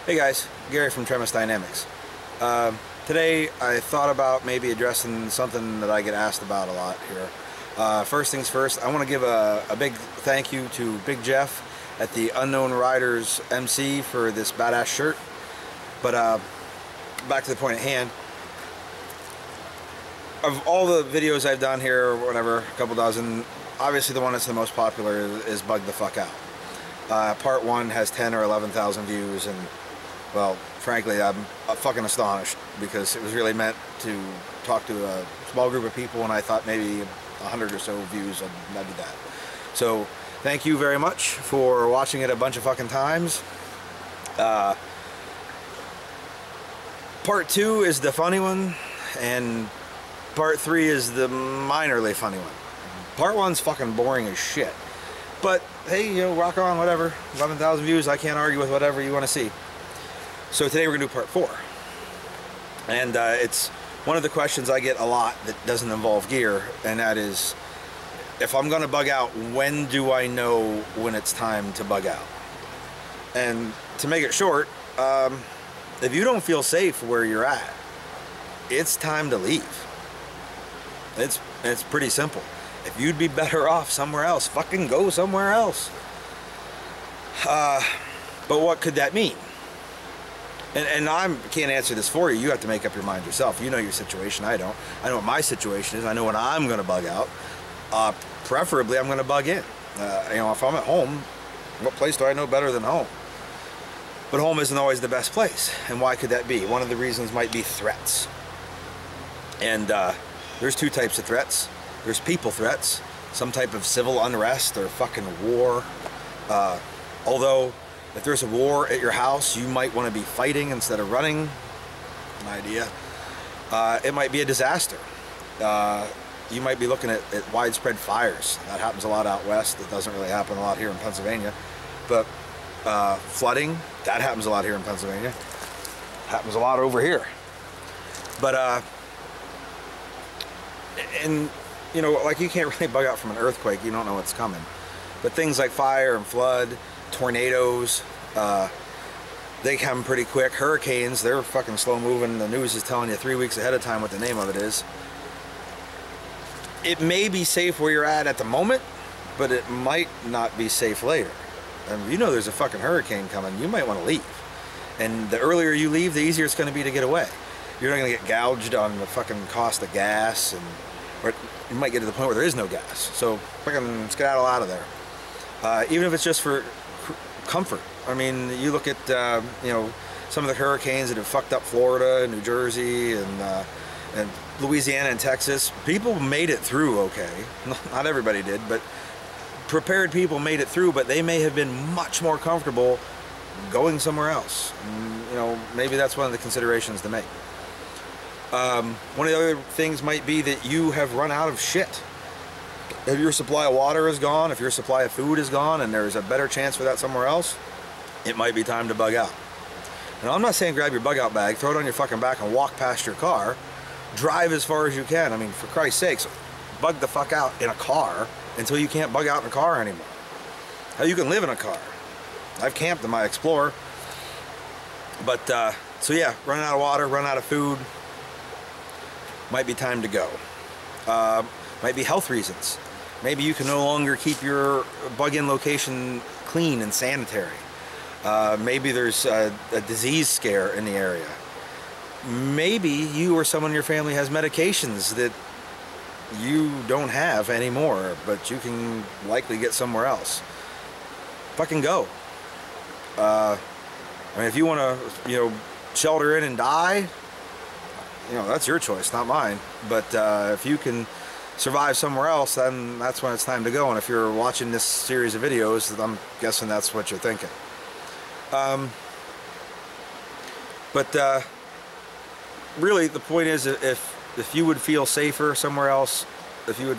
Hey guys, Gary from Tremis Dynamics. Today I thought about maybe addressing something that I get asked about a lot here. First things first, I want to give a big thank you to Big Jeff at the Unknown Riders MC for this badass shirt. But back to the point at hand. Of all the videos I've done here, or whatever, a couple dozen, obviously the one that's the most popular is Bug the Fuck Out. Part 1 has 10 or 11,000 views, and well, frankly, I'm fucking astonished because it was really meant to talk to a small group of people, and I thought maybe 100 or so views I'd do that. So thank you very much for watching it a bunch of fucking times. Part 2 is the funny one, and Part 3 is the minorly funny one. Part 1's fucking boring as shit. But hey, you know, rock on, whatever. 11,000 views, I can't argue with whatever you want to see. So today we're going to do Part 4. And it's one of the questions I get a lot that doesn't involve gear, and that is, if I'm going to bug out, when do I know when it's time to bug out? And to make it short, if you don't feel safe where you're at, it's time to leave. It's pretty simple. If you'd be better off somewhere else, fucking go somewhere else. But what could that mean? And I can't answer this for you. You have to make up your mind yourself. You know your situation. I don't. I know what my situation is. I know when I'm going to bug out. Preferably, I'm going to bug in. You know, if I'm at home, what place do I know better than home? But home isn't always the best place. And why could that be? One of the reasons might be threats. And there's two types of threats. There's people threats, some type of civil unrest or fucking war. Although, if there's a war at your house, you might want to be fighting instead of running. An idea. It might be a disaster. You might be looking at widespread fires. That happens a lot out west. It doesn't really happen a lot here in Pennsylvania. But flooding, that happens a lot here in Pennsylvania. Happens a lot over here. But and you know, like, you can't really bug out from an earthquake. You don't know what's coming. But things like fire and flood, tornadoes, they come pretty quick. Hurricanes, they're fucking slow moving. The news is telling you 3 weeks ahead of time what the name of it is. It may be safe where you're at the moment, but it might not be safe later. And you know there's a fucking hurricane coming. You might want to leave. And the earlier you leave, the easier it's going to be to get away. You're not going to get gouged on the fucking cost of gas, and or you might get to the point where there is no gas. So fucking skedaddle out of there. Even if it's just for comfort. I mean, you look at you know, some of the hurricanes that have fucked up Florida, New Jersey, and Louisiana and Texas. People made it through okay. Not everybody did, but prepared people made it through. But they may have been much more comfortable going somewhere else. And, you know, maybe that's one of the considerations to make. One of the other things might be that you have run out of shit. If your supply of water is gone, if your supply of food is gone, and there's a better chance for that somewhere else, it might be time to bug out. And I'm not saying grab your bug out bag, throw it on your fucking back, and walk past your car. Drive as far as you can. I mean, for Christ's sakes, bug the fuck out in a car until you can't bug out in a car anymore. Hell, you can live in a car. I've camped in my Explorer. But, so yeah, running out of water, running out of food, might be time to go. Might be health reasons. Maybe you can no longer keep your bug-in location clean and sanitary. Maybe there's a disease scare in the area. Maybe you or someone in your family has medications that you don't have anymore, but you can likely get somewhere else. Fucking go. I mean, if you want to, you know, shelter in and die, you know, that's your choice, not mine. But if you can survive somewhere else, then that's when it's time to go. And if you're watching this series of videos, I'm guessing that's what you're thinking. But really, the point is, if you would feel safer somewhere else, if you would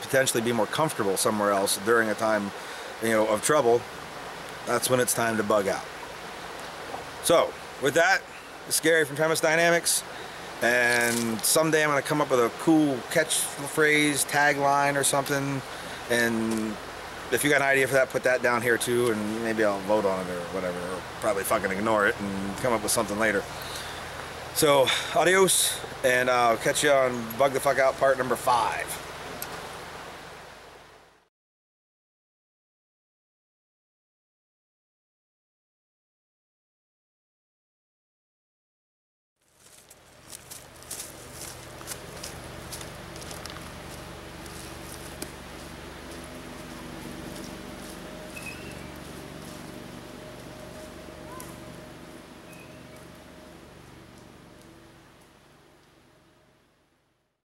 potentially be more comfortable somewhere else during a time, you know, of trouble, that's when it's time to bug out. So, with that, this is Gary from Tremis Dynamics. And someday I'm going to come up with a cool catchphrase, tagline or something, and if you got an idea for that, put that down here too, and maybe I'll vote on it or whatever, or probably fucking ignore it and come up with something later. So, adios, and I'll catch you on Bug the Fuck Out part number 5.